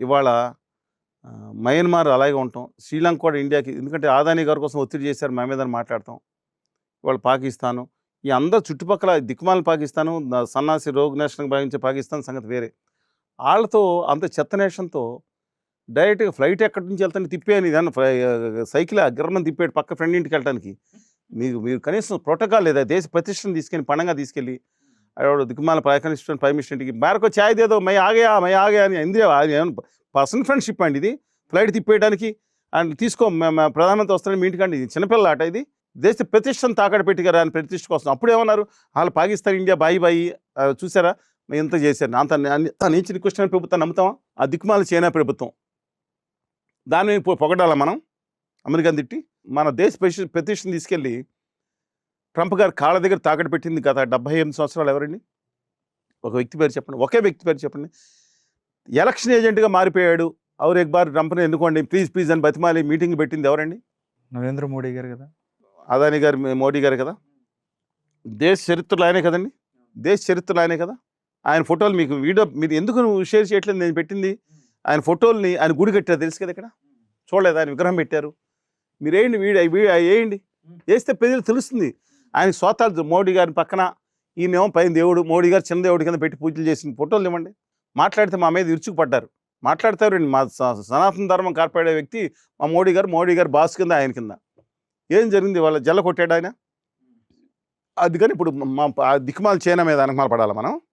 ఇవాళ మయన్మార్ అలాగే ఉంటాం. శ్రీలంక కూడా ఇండియాకి ఎందుకంటే అదానీ గారి కోసం ఒత్తిడి చేశారు మా మీదని మాట్లాడతాం. ఇవాళ పాకిస్తాను, ఈ అందరు చుట్టుపక్కల దిక్కుమాలిన పాకిస్తాను, సన్నాసి రోగ్ నేషన్‌గా భావించే పాకిస్తాన్ సంగతి వేరే. ఆళ్ళతో అంత చెత్త నేషన్‌తో డైరెక్ట్‌గా ఫ్లైట్ ఎక్కడి నుంచి వెళ్తుంటే తిప్పాను ఇదేమన్నా సైకిలా గిర్రమని తిప్పాడు పక్క ఫ్రెండ్ ఇంటికెళ్ళటానికి. మీరు కనీసం ప్రోటోకాల్ లేదా? దేశ ప్రతిష్టను తీసుకెళ్ళి పణంగా తీసుకెళ్ళి ఎవడో దిక్కుమాలిన ప్రైమ్ మినిస్టర్ ఇంటికి మేరకు చాయ్ దేదో మై ఆగయా అని ఇందిరా అది ఏమన్నా పర్సనల్ ఫ్రెండ్‌షిప్ అండి ఇది? ఫ్లైట్ తిప్పేయడానికి అండ్ తీసుకో ప్రధానమంత్రి వస్తాడని మీ ఇంటికండి ఇది చిన్నపిల్ల ఆట ఇది? దేశ ప్రతిష్టను తాకట్టు పెట్టారు ఆయన ప్రతిష్ట కోసం. అప్పుడేమన్నారు? ఆళ్ళు పాకిస్తాన్, ఇండియా బాయి చూసారా? ఇంత చేశారు. అంత నీచ నికృష్టమైన ప్రభుత్వాన్ని నమ్ముతామా? ఆ దిక్కుమాలిన చైనా ప్రభుత్వం. దాన్ని పొగడాలా మనం అమెరికాని తిట్టి? మన దేశ ప్రతిష్టను తీసుకెళ్ళి ట్రంప్ గారి కాళ్ళ దగ్గర తాకట్టు పెట్టింది గత 78 సంవత్సరాలు ఎవరండి? ఒక వ్యక్తి పేరు చెప్పండి. ఒకే వ్యక్తి పేరు చెప్పండి. ఎలక్షన్ ఏజెంట్‌గా మారిపోయాడు. ఔర్ ఎక్ బార్ ట్రంప్‌ని ఎన్నుకోండి ప్లీజ్ అని బతిమాలి మీటింగ్ పెట్టింది ఎవరండి? నరేంద్ర మోడీ గారు కదా! అదానీ గారు, మోడీ గారు కదా! దేశ చరిత్రలో ఆయనే కదండి! దేశ చరిత్రలో ఆయనే కదా! ఆయన ఫోటోలు మీకు వీడియో మీరు ఎందుకు షేర్ చేయట్లేదు? నేను పెట్టింది ఆయన ఫోటోల్ని. ఆయన గుడి కట్టారు తెలుసు కదా ఇక్కడ? చూడలేదు? ఆయన విగ్రహం పెట్టారు. మీరేయండి వేయండి. వేస్తే ప్రజలు తెలుస్తుంది. ఆయన సోతాలు మోడీ గారి పక్కన ఈయనేమో పైన దేవుడు, మోడీ గారు చిన్న దేవుడి కింద పెట్టి పూజలు చేసిన ఫోటోలు ఇవ్వండి. మాట్లాడితే మా మీద ఇరుచుకుపడ్డారు. మాట్లాడతారండి మా సనాతన ధర్మం కాపాడే వ్యక్తి మా మోడీ గారు బాస్ కింద ఆయన కింద. ఏం జరిగింది? వాళ్ళ జల్ల కొట్టాడు ఆయన. అందుకని ఇప్పుడు మా దిక్కుమాల చైనా మీద అనకమాల పడాలా మనం?